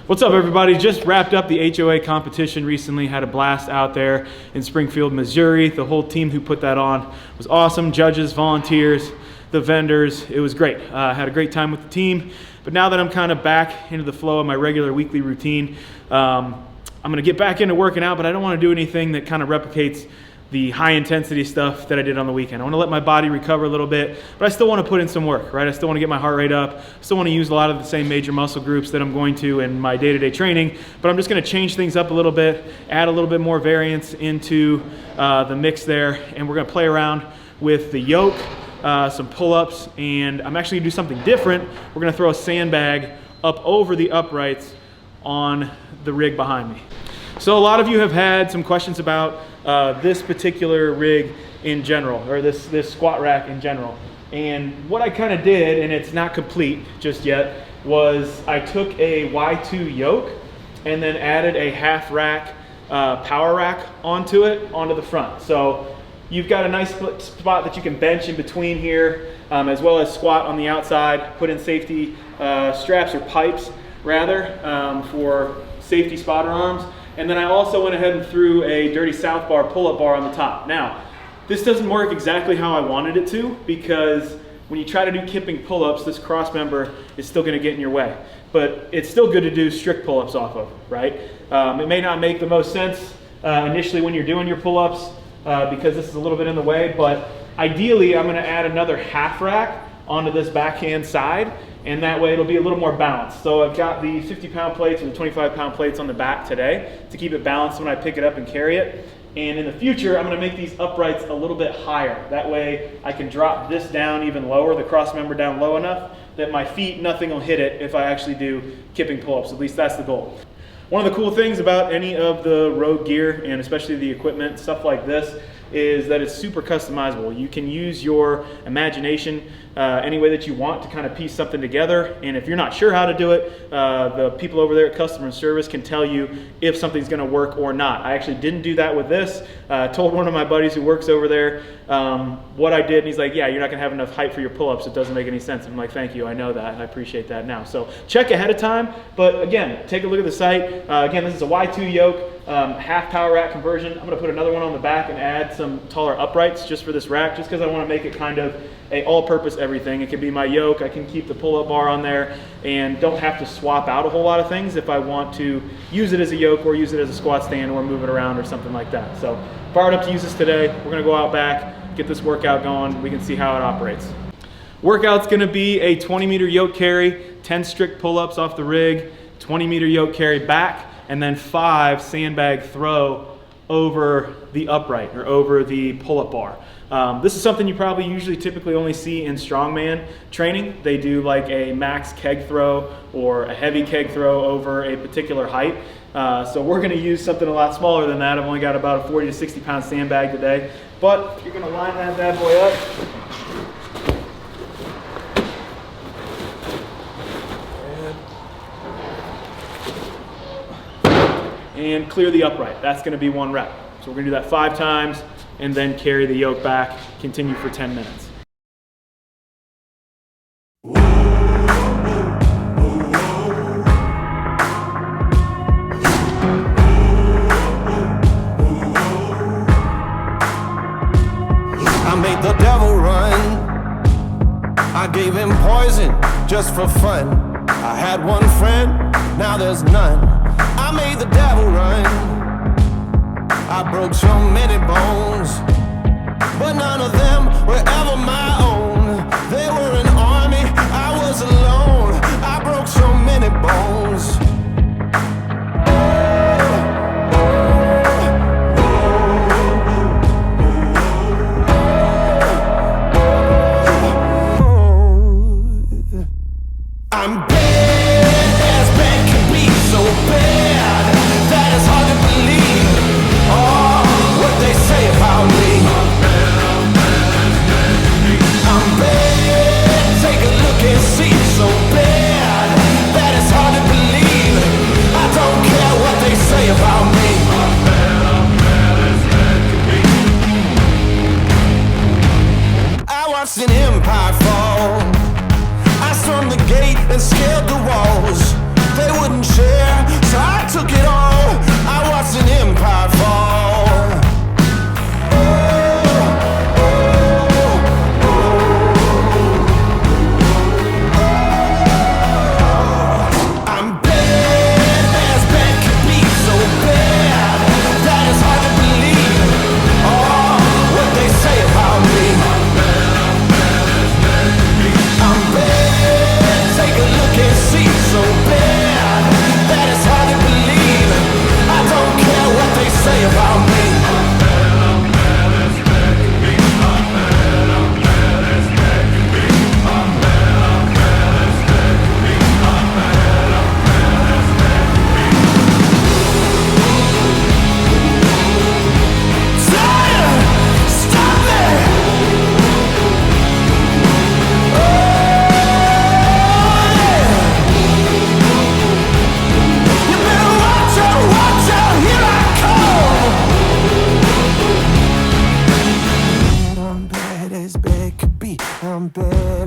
What's up, everybody? Just wrapped up the HOA competition recently. Had a blast out there in Springfield, Missouri. The whole team who put that on was awesome. Judges, volunteers, the vendors. It was great. Had a great time with the team. But now that I'm kind of back into the flow of my regular weekly routine, I'm going to get back into working out, but I don't want to do anything that kind of replicates the high intensity stuff that I did on the weekend. I want to let my body recover a little bit, but I still want to put in some work, right? I still want to get my heart rate up. I still want to use a lot of the same major muscle groups that I'm going to in my day-to-day training, but I'm just going to change things up a little bit, add a little bit more variance into the mix there, and we're going to play around with the yoke, some pull-ups, and I'm actually going to do something different. We're going to throw a sandbag up over the uprights on the rig behind me. So a lot of you have had some questions about this particular rig in general, or this squat rack in general. And what I kind of did, and it's not complete just yet, was I took a Y2 yoke and then added a half rack power rack onto the front. So you've got a nice spot that you can bench in between here, as well as squat on the outside, put in safety straps or pipes rather, for safety spotter arms. And then I also went ahead and threw a dirty south bar pull-up bar on the top. Now, this doesn't work exactly how I wanted it to, because when you try to do kipping pull-ups, this cross member is still gonna get in your way. But it's still good to do strict pull-ups off of, right? It may not make the most sense initially when you're doing your pull-ups because this is a little bit in the way, but ideally I'm gonna add another half rack onto this backhand side, and that way it'll be a little more balanced. So I've got the 50-pound plates or the 25-pound plates on the back today to keep it balanced when I pick it up and carry it. And in the future, I'm gonna make these uprights a little bit higher. That way I can drop this down even lower, the cross member down low enough that my feet, nothing will hit it if I actually do kipping pull-ups. At least that's the goal. One of the cool things about any of the road gear, and especially the equipment, stuff like this, is that it's super customizable. You can use your imagination any way that you want to kind of piece something together, and if you're not sure how to do it, the people over there at customer service can tell you if something's going to work or not. I actually didn't do that with this. Told one of my buddies who works over there what I did, and he's like, yeah, you're not going to have enough height for your pull-ups. It doesn't make any sense. I'm like, thank you, I know that. I appreciate that now. So check ahead of time, but again, take a look at the site. Again, this is a Y2 yoke. Half power rack conversion. I'm going to put another one on the back and add some taller uprights just for this rack, just because I want to make it kind of a all-purpose everything. It can be my yoke, I can keep the pull-up bar on there, and don't have to swap out a whole lot of things if I want to use it as a yoke or use it as a squat stand or move it around or something like that. So fired up to use this today. We're going to go out back, get this workout going. We can see how it operates. Workout's going to be a 20-meter yoke carry, 10 strict pull-ups off the rig, 20-meter yoke carry back, and then 5 sandbag throw over the upright or over the pull-up bar. This is something you probably typically only see in strongman training. They do like a max keg throw or a heavy keg throw over a particular height. So we're going to use something a lot smaller than that. I've only got about a 40 to 60 pound sandbag today. But you're going to line that bad boy up. And clear the upright. That's going to be 1 rep. So we're going to do that 5 times and then carry the yoke back, continue for 10 minutes. I made the devil run. I gave him poison just for fun. I had one friend, now there's none. I made the devil run. I broke so many bones, but none of them were ever my own. They were an army, I was alone. I broke so many bones. I'm bad as bad can be, so bad that it's hard to believe. Oh, what they say about me. I'm bad, take a look and see. So bad that it's hard to believe. I don't care what they say about me. I watched an empire fall. I stormed the gate and scaled the walls. they wouldn't share, so I took it all. I watched an empire fall. I'm bad as bad can be, so bad that it's hard to believe. Oh, what they say about me. I'm bad, take a look and see. So bad that it's hard to believe. I don't care what they say about me.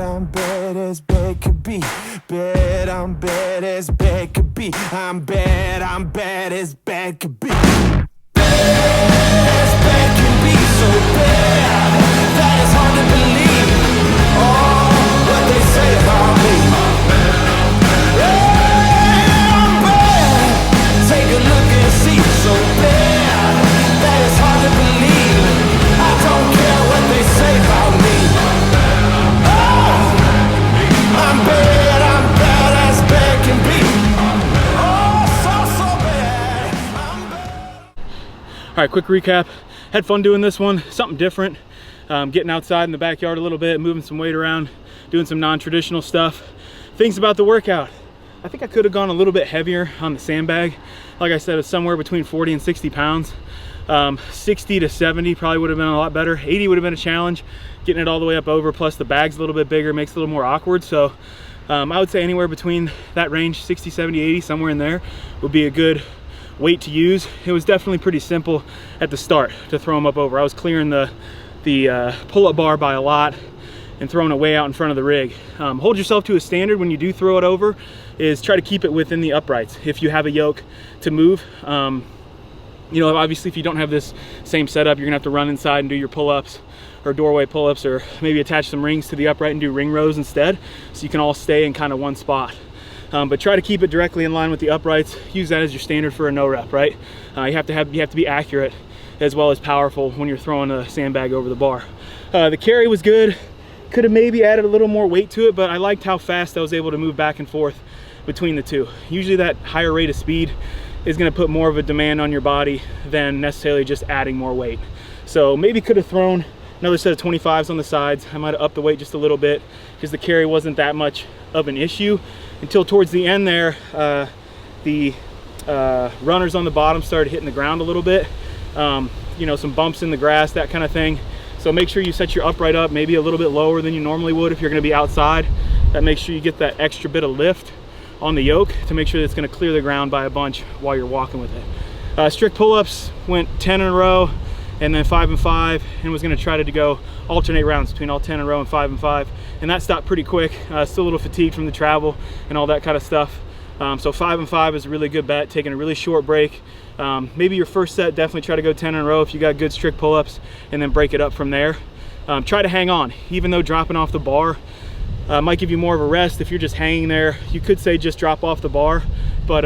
I'm bad as bad could be. Bad, I'm bad as bad could be. I'm bad as bad could be. Bad as bad can be, so bad that it's hard to believe. Oh, what they say about me. Yeah, I'm bad. Take a look and see. So bad that it's hard to believe. I don't care what they say about me. I'm bad as bad can be. Oh, so bad. I'm bad. All right, quick recap. Had fun doing this one, something different. Getting outside in the backyard a little bit, moving some weight around, doing some non-traditional stuff. Things about the workout. I think I could have gone a little bit heavier on the sandbag. Like I said, it's somewhere between 40 and 60 pounds. 60 to 70 probably would have been a lot better. 80 would have been a challenge. Getting it all the way up over, plus the bag's a little bit bigger, makes it a little more awkward. So I would say anywhere between that range, 60, 70, 80, somewhere in there would be a good weight to use. It was definitely pretty simple at the start to throw them up over. I was clearing the pull-up bar by a lot and throwing it way out in front of the rig. Hold yourself to a standard when you do throw it over, is try to keep it within the uprights. If you have a yoke to move, you know, obviously if you don't have this same setup, you're gonna have to run inside and do your pull-ups or doorway pull-ups, or maybe attach some rings to the upright and do ring rows instead, so you can all stay in kind of one spot. But try to keep it directly in line with the uprights. Use that as your standard for a no rep, right? You have to be accurate as well as powerful when you're throwing a sandbag over the bar. The carry was good. Could have maybe added a little more weight to it, but I liked how fast I was able to move back and forth between the two. Usually that higher rate of speed is going to put more of a demand on your body than necessarily just adding more weight. So maybe could have thrown another set of 25s on the sides. I might have upped the weight just a little bit because the carry wasn't that much of an issue until towards the end there. The runners on the bottom started hitting the ground a little bit. You know, some bumps in the grass, that kind of thing. So make sure you set your upright up maybe a little bit lower than you normally would if you're going to be outside. That makes sure you get that extra bit of lift on the yoke to make sure that it's going to clear the ground by a bunch while you're walking with it. Strict pull-ups, went 10 in a row and then 5 and 5, and was going to try to go alternate rounds between all 10 in a row and 5 and 5, and that stopped pretty quick. Still a little fatigued from the travel and all that kind of stuff. So 5 and 5 is a really good bet, taking a really short break. Maybe your first set, definitely try to go 10 in a row if you got good strict pull-ups, and then break it up from there. Try to hang on, even though dropping off the bar might give you more of a rest. If you're just hanging there, you could say just drop off the bar, but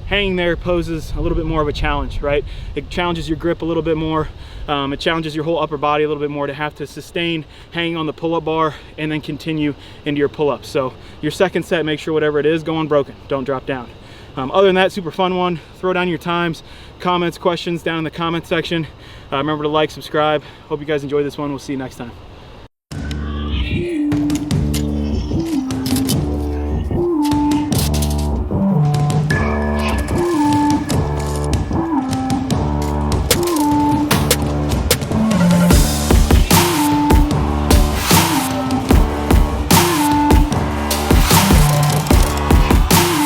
hanging there poses a little bit more of a challenge, right? It challenges your grip a little bit more. It challenges your whole upper body a little bit more to have to sustain hanging on the pull-up bar and then continue into your pull-ups. So your second set, make sure whatever it is, go unbroken, don't drop down. Other than that, super fun one. Throw down your times, comments, questions down in the comment section. Remember to like, subscribe. Hope you guys enjoyed this one. We'll see you next time.